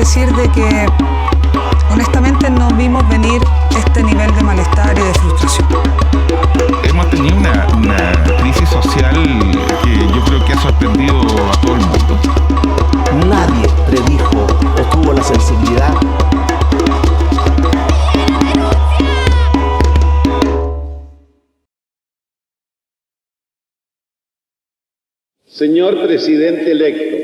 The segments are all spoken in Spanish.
decir de que honestamente no vimos venir este nivel de malestar y de frustración. Hemos tenido una crisis social que yo creo que ha sorprendido a todo el mundo. Nadie predijo o tuvo la sensibilidad. Señor presidente electo,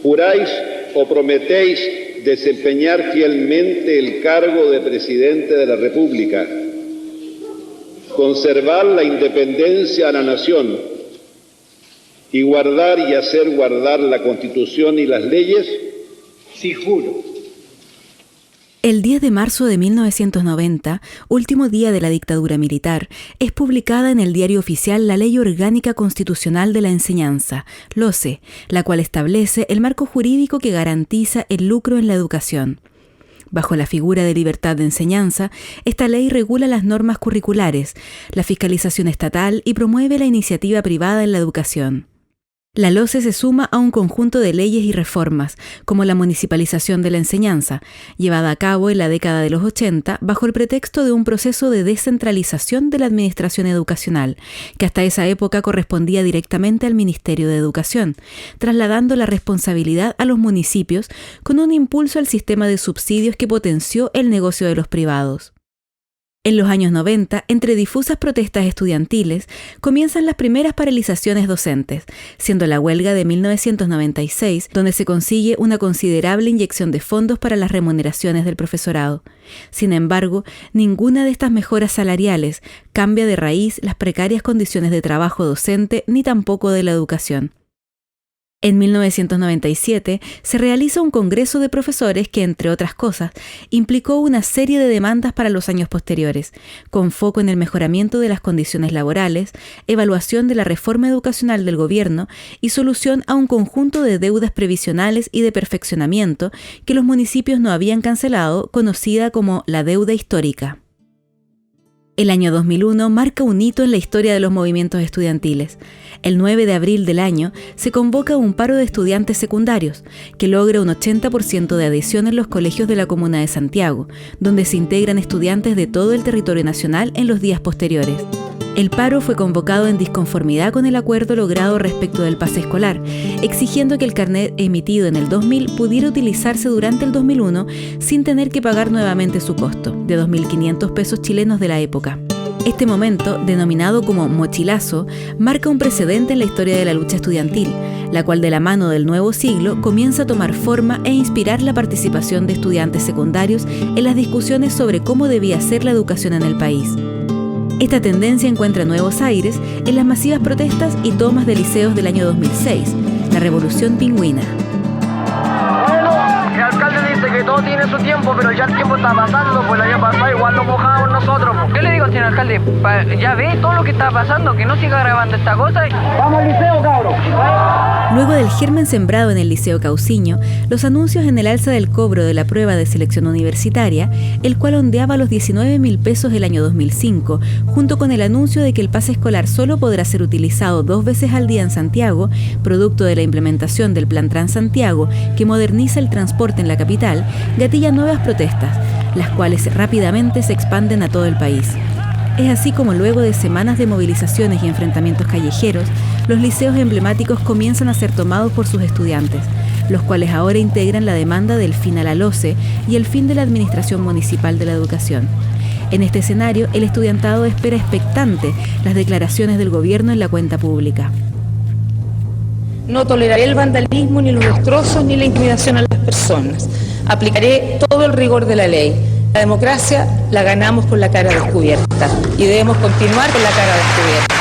¿juráis o prometéis desempeñar fielmente el cargo de presidente de la República, conservar la independencia de la nación y guardar y hacer guardar la Constitución y las leyes? Sí, juro. El 10 de marzo de 1990, último día de la dictadura militar, es publicada en el Diario Oficial la Ley Orgánica Constitucional de la Enseñanza, LOCE, la cual establece el marco jurídico que garantiza el lucro en la educación. Bajo la figura de libertad de enseñanza, esta ley regula las normas curriculares, la fiscalización estatal y promueve la iniciativa privada en la educación. La LOCE se suma a un conjunto de leyes y reformas, como la municipalización de la enseñanza, llevada a cabo en la década de los 80 bajo el pretexto de un proceso de descentralización de la administración educacional, que hasta esa época correspondía directamente al Ministerio de Educación, trasladando la responsabilidad a los municipios con un impulso al sistema de subsidios que potenció el negocio de los privados. En los años 90, entre difusas protestas estudiantiles, comienzan las primeras paralizaciones docentes, siendo la huelga de 1996, donde se consigue una considerable inyección de fondos para las remuneraciones del profesorado. Sin embargo, ninguna de estas mejoras salariales cambia de raíz las precarias condiciones de trabajo docente ni tampoco de la educación. En 1997 se realiza un congreso de profesores que, entre otras cosas, implicó una serie de demandas para los años posteriores, con foco en el mejoramiento de las condiciones laborales, evaluación de la reforma educacional del gobierno y solución a un conjunto de deudas previsionales y de perfeccionamiento que los municipios no habían cancelado, conocida como la deuda histórica. El año 2001 marca un hito en la historia de los movimientos estudiantiles. El 9 de abril del año se convoca un paro de estudiantes secundarios, que logra un 80% de adhesión en los colegios de la comuna de Santiago, donde se integran estudiantes de todo el territorio nacional en los días posteriores. El paro fue convocado en disconformidad con el acuerdo logrado respecto del pase escolar, exigiendo que el carnet emitido en el 2000 pudiera utilizarse durante el 2001 sin tener que pagar nuevamente su costo, de 2.500 pesos chilenos de la época. Este momento, denominado como mochilazo, marca un precedente en la historia de la lucha estudiantil, la cual de la mano del nuevo siglo comienza a tomar forma e inspirar la participación de estudiantes secundarios en las discusiones sobre cómo debía ser la educación en el país. Esta tendencia encuentra nuevos aires en las masivas protestas y tomas de liceos del año 2006, la Revolución Pingüina. Bueno, el alcalde dice que todo tiene su tiempo, pero ya el tiempo está pasando, pues el año pasado igual lo mojamos nosotros. ¿Qué le digo, señor alcalde? Ya ve todo lo que está pasando, que no siga grabando esta cosa. ¡Vamos al liceo, cabros! Luego del germen sembrado en el Liceo Cauciño, los anuncios en el alza del cobro de la prueba de selección universitaria, el cual ondeaba los 19.000 pesos el año 2005, junto con el anuncio de que el pase escolar solo podrá ser utilizado 2 veces al día en Santiago, producto de la implementación del Plan Transantiago, que moderniza el transporte en la capital, gatilla nuevas protestas, las cuales rápidamente se expanden a todo el país. Es así como luego de semanas de movilizaciones y enfrentamientos callejeros, los liceos emblemáticos comienzan a ser tomados por sus estudiantes, los cuales ahora integran la demanda del fin a la LOCE y el fin de la Administración Municipal de la Educación. En este escenario, el estudiantado espera expectante las declaraciones del gobierno en la cuenta pública. No toleraré el vandalismo, ni los destrozos, ni la intimidación a las personas. Aplicaré todo el rigor de la ley. La democracia la ganamos con la cara descubierta y debemos continuar con la cara descubierta.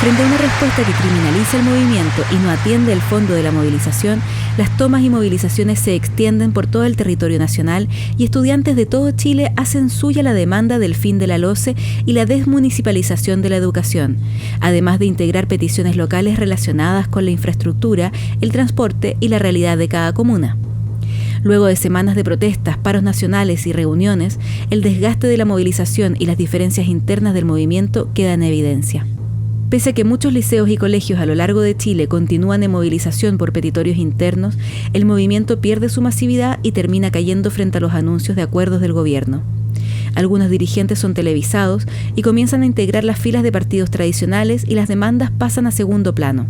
Frente a una respuesta que criminaliza el movimiento y no atiende el fondo de la movilización, las tomas y movilizaciones se extienden por todo el territorio nacional y estudiantes de todo Chile hacen suya la demanda del fin de la LOCE y la desmunicipalización de la educación, además de integrar peticiones locales relacionadas con la infraestructura, el transporte y la realidad de cada comuna. Luego de semanas de protestas, paros nacionales y reuniones, el desgaste de la movilización y las diferencias internas del movimiento quedan en evidencia. Pese a que muchos liceos y colegios a lo largo de Chile continúan en movilización por petitorios internos, el movimiento pierde su masividad y termina cayendo frente a los anuncios de acuerdos del gobierno. Algunos dirigentes son televisados y comienzan a integrar las filas de partidos tradicionales y las demandas pasan a segundo plano.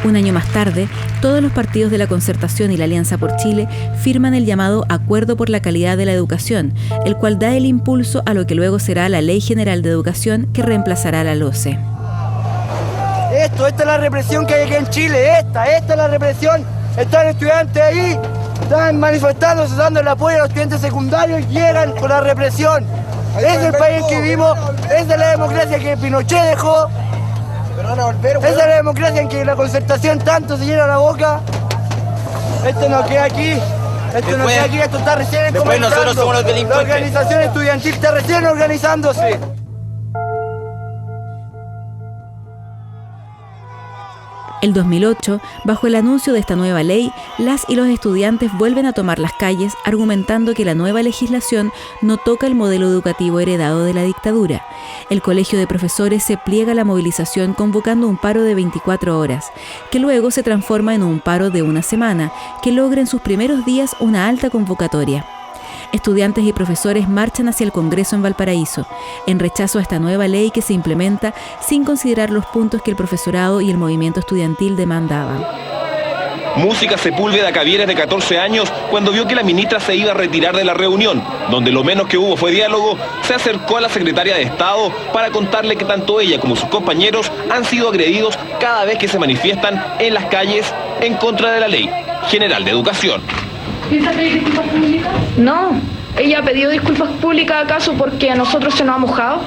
Un año más tarde, todos los partidos de la Concertación y la Alianza por Chile firman el llamado Acuerdo por la Calidad de la Educación, el cual da el impulso a lo que luego será la Ley General de Educación que reemplazará a la LOCE. Esta es la represión que hay aquí en Chile, esta es la represión. Están estudiantes ahí, están manifestándose, dando el apoyo a los estudiantes secundarios y llegan con la represión. Es el país que vivimos, es de la democracia que Pinochet dejó. Esa es la democracia en que la Concertación tanto se llena la boca. Esto no queda aquí. Esto está recién comenzando. Nosotros somos los delincuentes. La organización estudiantil está recién organizándose. El 2008, bajo el anuncio de esta nueva ley, las y los estudiantes vuelven a tomar las calles argumentando que la nueva legislación no toca el modelo educativo heredado de la dictadura. El Colegio de Profesores se pliega a la movilización convocando un paro de 24 horas, que luego se transforma en un paro de una semana, que logra en sus primeros días una alta convocatoria. Estudiantes y profesores marchan hacia el Congreso en Valparaíso, en rechazo a esta nueva ley que se implementa sin considerar los puntos que el profesorado y el movimiento estudiantil demandaban. Música Sepúlveda Cavieres, de 14 años, cuando vio que la ministra se iba a retirar de la reunión, donde lo menos que hubo fue diálogo, se acercó a la secretaria de Estado para contarle que tanto ella como sus compañeros han sido agredidos cada vez que se manifiestan en las calles en contra de la Ley General de Educación. ¿Piensa pedir disculpas públicas? No, ella ha pedido disculpas públicas acaso porque a nosotros se nos ha mojado,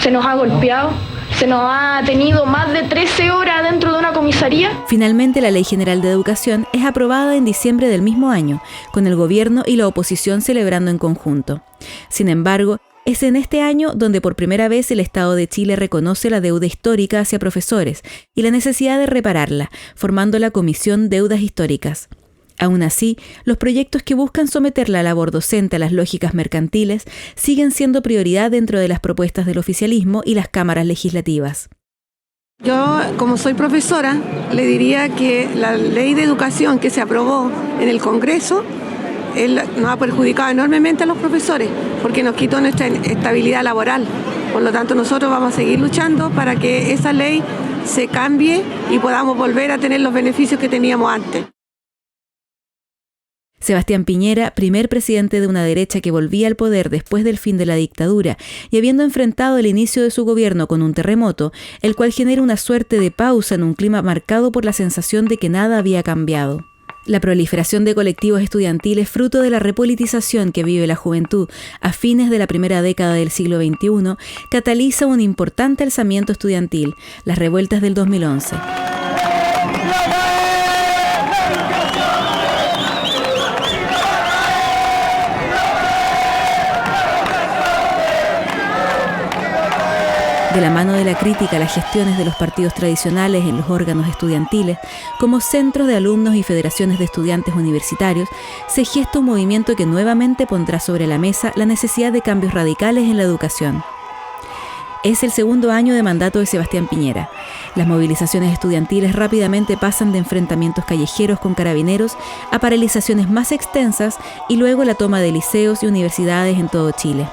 se nos ha golpeado, se nos ha tenido más de 13 horas dentro de una comisaría. Finalmente, la Ley General de Educación es aprobada en diciembre del mismo año, con el gobierno y la oposición celebrando en conjunto. Sin embargo, es en este año donde por primera vez el Estado de Chile reconoce la deuda histórica hacia profesores y la necesidad de repararla, formando la Comisión Deudas Históricas. Aún así, los proyectos que buscan someter la labor docente a las lógicas mercantiles siguen siendo prioridad dentro de las propuestas del oficialismo y las cámaras legislativas. Yo, como soy profesora, le diría que la ley de educación que se aprobó en el Congreso nos ha perjudicado enormemente a los profesores porque nos quitó nuestra estabilidad laboral. Por lo tanto, nosotros vamos a seguir luchando para que esa ley se cambie y podamos volver a tener los beneficios que teníamos antes. Sebastián Piñera, primer presidente de una derecha que volvía al poder después del fin de la dictadura y habiendo enfrentado el inicio de su gobierno con un terremoto, el cual genera una suerte de pausa en un clima marcado por la sensación de que nada había cambiado. La proliferación de colectivos estudiantiles fruto de la repolitización que vive la juventud a fines de la primera década del siglo XXI cataliza un importante alzamiento estudiantil, las revueltas del 2011. De la mano de la crítica a las gestiones de los partidos tradicionales en los órganos estudiantiles, como centros de alumnos y federaciones de estudiantes universitarios, se gesta un movimiento que nuevamente pondrá sobre la mesa la necesidad de cambios radicales en la educación. Es el segundo año de mandato de Sebastián Piñera. Las movilizaciones estudiantiles rápidamente pasan de enfrentamientos callejeros con carabineros a paralizaciones más extensas y luego la toma de liceos y universidades en todo Chile.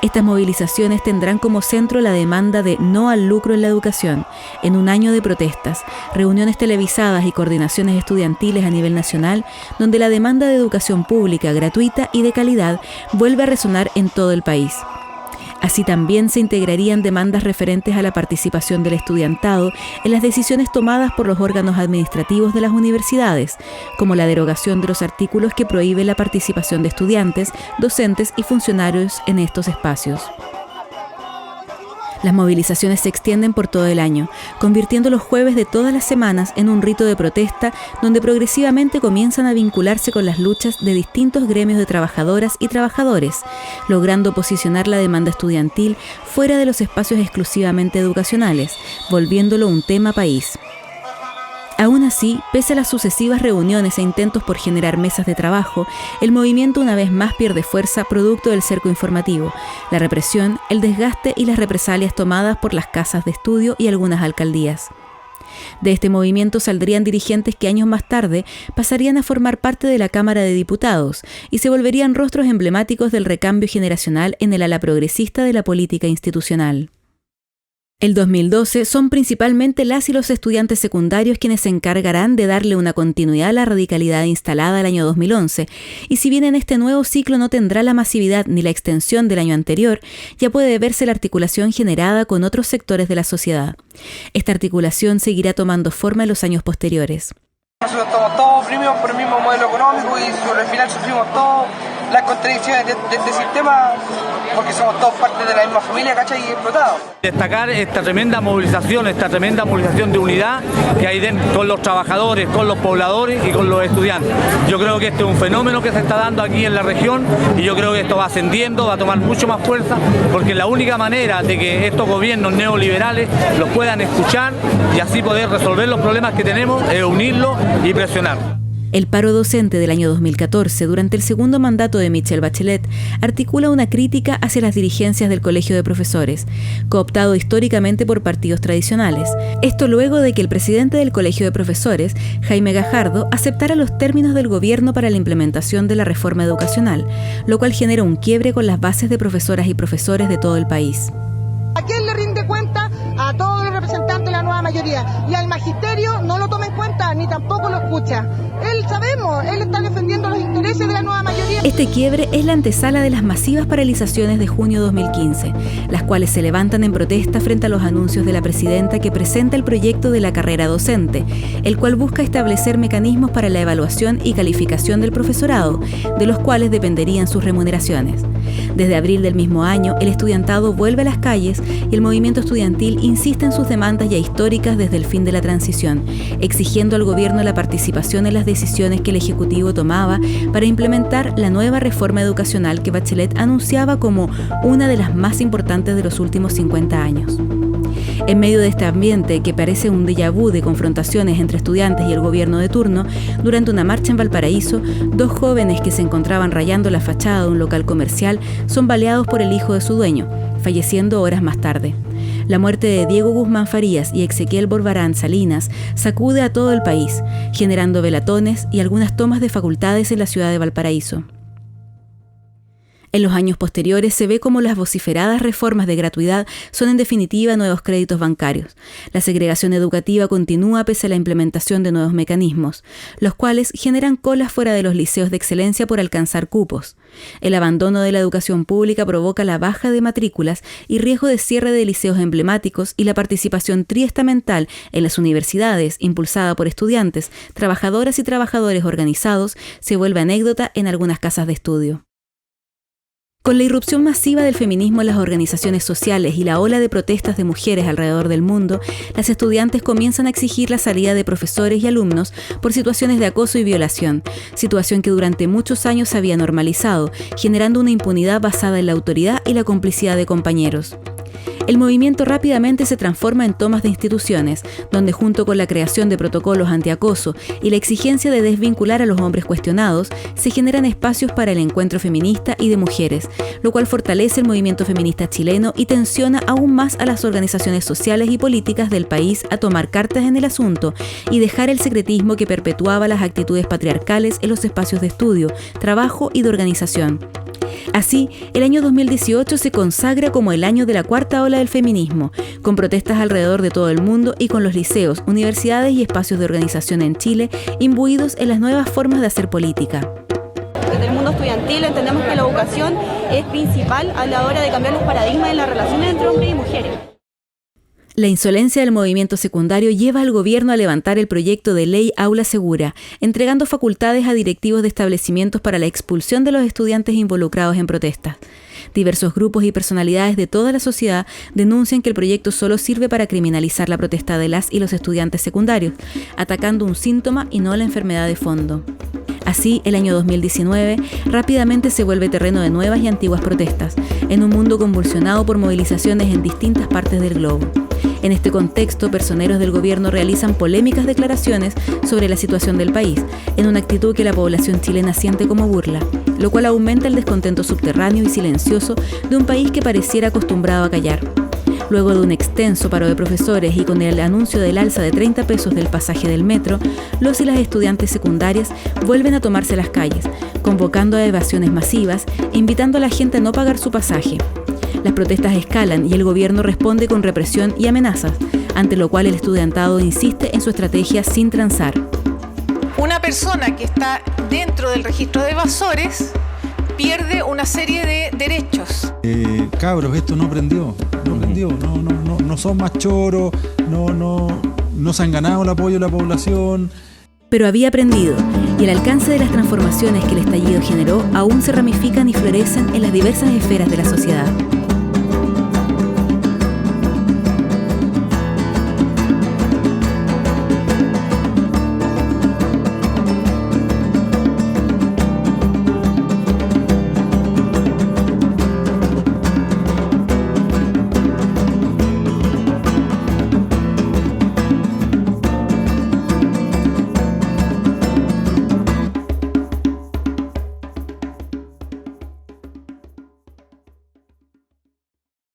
Estas movilizaciones tendrán como centro la demanda de no al lucro en la educación, en un año de protestas, reuniones televisadas y coordinaciones estudiantiles a nivel nacional, donde la demanda de educación pública, gratuita y de calidad vuelve a resonar en todo el país. Así también se integrarían demandas referentes a la participación del estudiantado en las decisiones tomadas por los órganos administrativos de las universidades, como la derogación de los artículos que prohíben la participación de estudiantes, docentes y funcionarios en estos espacios. Las movilizaciones se extienden por todo el año, convirtiendo los jueves de todas las semanas en un rito de protesta donde progresivamente comienzan a vincularse con las luchas de distintos gremios de trabajadoras y trabajadores, logrando posicionar la demanda estudiantil fuera de los espacios exclusivamente educacionales, volviéndolo un tema país. Aún así, pese a las sucesivas reuniones e intentos por generar mesas de trabajo, el movimiento una vez más pierde fuerza producto del cerco informativo, la represión, el desgaste y las represalias tomadas por las casas de estudio y algunas alcaldías. De este movimiento saldrían dirigentes que años más tarde pasarían a formar parte de la Cámara de Diputados y se volverían rostros emblemáticos del recambio generacional en el ala progresista de la política institucional. El 2012 son principalmente las y los estudiantes secundarios quienes se encargarán de darle una continuidad a la radicalidad instalada el año 2011, y si bien en este nuevo ciclo no tendrá la masividad ni la extensión del año anterior, ya puede verse la articulación generada con otros sectores de la sociedad. Esta articulación seguirá tomando forma en los años posteriores. Nosotros estamos todos oprimidos por el mismo modelo económico y al final sufrimos todas las contradicciones de este sistema porque somos todos parte de la misma familia, ¿cachai? Y explotados. Destacar esta tremenda movilización de unidad que hay con los trabajadores, con los pobladores y con los estudiantes. Yo creo que este es un fenómeno que se está dando aquí en la región y yo creo que esto va ascendiendo, va a tomar mucho más fuerza porque la única manera de que estos gobiernos neoliberales los puedan escuchar y así poder resolver los problemas que tenemos es unirlos y presionar. El paro docente del año 2014, durante el segundo mandato de Michelle Bachelet, articula una crítica hacia las dirigencias del Colegio de Profesores, cooptado históricamente por partidos tradicionales. Esto luego de que el presidente del Colegio de Profesores, Jaime Gajardo, aceptara los términos del gobierno para la implementación de la reforma educacional, lo cual genera un quiebre con las bases de profesoras y profesores de todo el país. ¿A quién le rinde cuenta? A todos los representantes de la nueva mayoría. Y al magisterio no lo toma en cuenta ni tampoco lo escucha. Él está defendiendo los intereses de la nueva mayoría. Este quiebre es la antesala de las masivas paralizaciones de junio 2015, las cuales se levantan en protesta frente a los anuncios de la presidenta que presenta el proyecto de la carrera docente, el cual busca establecer mecanismos para la evaluación y calificación del profesorado, de los cuales dependerían sus remuneraciones. Desde abril del mismo año, el estudiantado vuelve a las calles y el movimiento estudiantil insiste en sus demandas ya históricas desde el fin de la transición, exigiendo al gobierno la participación en las decisiones que el Ejecutivo tomaba para implementar la nueva reforma educacional que Bachelet anunciaba como una de las más importantes de los últimos 50 años. En medio de este ambiente, que parece un déjà vu de confrontaciones entre estudiantes y el gobierno de turno, durante una marcha en Valparaíso, dos jóvenes que se encontraban rayando la fachada de un local comercial son baleados por el hijo de su dueño, falleciendo horas más tarde. La muerte de Diego Guzmán Farías y Ezequiel Borbarán Salinas sacude a todo el país, generando velatones y algunas tomas de facultades en la ciudad de Valparaíso. En los años posteriores se ve como las vociferadas reformas de gratuidad son en definitiva nuevos créditos bancarios. La segregación educativa continúa pese a la implementación de nuevos mecanismos, los cuales generan colas fuera de los liceos de excelencia por alcanzar cupos. El abandono de la educación pública provoca la baja de matrículas y riesgo de cierre de liceos emblemáticos, y la participación triestamental en las universidades, impulsada por estudiantes, trabajadoras y trabajadores organizados, se vuelve anécdota en algunas casas de estudio. Con la irrupción masiva del feminismo en las organizaciones sociales y la ola de protestas de mujeres alrededor del mundo, las estudiantes comienzan a exigir la salida de profesores y alumnos por situaciones de acoso y violación, situación que durante muchos años se había normalizado, generando una impunidad basada en la autoridad y la complicidad de compañeros. El movimiento rápidamente se transforma en tomas de instituciones, donde junto con la creación de protocolos antiacoso y la exigencia de desvincular a los hombres cuestionados, se generan espacios para el encuentro feminista y de mujeres, lo cual fortalece el movimiento feminista chileno y tensiona aún más a las organizaciones sociales y políticas del país a tomar cartas en el asunto y dejar el secretismo que perpetuaba las actitudes patriarcales en los espacios de estudio, trabajo y de organización. Así, el año 2018 se consagra como el año de la cuarta ola del feminismo, con protestas alrededor de todo el mundo y con los liceos, universidades y espacios de organización en Chile imbuidos en las nuevas formas de hacer política. Desde el mundo estudiantil entendemos que la educación es principal a la hora de cambiar los paradigmas en las relaciones entre hombres y mujeres. La insolencia del movimiento secundario lleva al gobierno a levantar el proyecto de ley Aula Segura, entregando facultades a directivos de establecimientos para la expulsión de los estudiantes involucrados en protestas. Diversos grupos y personalidades de toda la sociedad denuncian que el proyecto solo sirve para criminalizar la protesta de las y los estudiantes secundarios, atacando un síntoma y no la enfermedad de fondo. Así, el año 2019 rápidamente se vuelve terreno de nuevas y antiguas protestas, en un mundo convulsionado por movilizaciones en distintas partes del globo. En este contexto, personeros del gobierno realizan polémicas declaraciones sobre la situación del país, en una actitud que la población chilena siente como burla, lo cual aumenta el descontento subterráneo y silencioso de un país que pareciera acostumbrado a callar. Luego de un extenso paro de profesores y con el anuncio del alza de 30 pesos del pasaje del metro, los y las estudiantes secundarias vuelven a tomarse las calles, convocando a evasiones masivas e invitando a la gente a no pagar su pasaje. Las protestas escalan y el gobierno responde con represión y amenazas, ante lo cual el estudiantado insiste en su estrategia sin transar. Una persona que está dentro del registro de evasores pierde una serie de derechos. Cabros, esto no prendió, no son más choros, no se han ganado el apoyo de la población. Pero había aprendido, y el alcance de las transformaciones que el estallido generó aún se ramifican y florecen en las diversas esferas de la sociedad.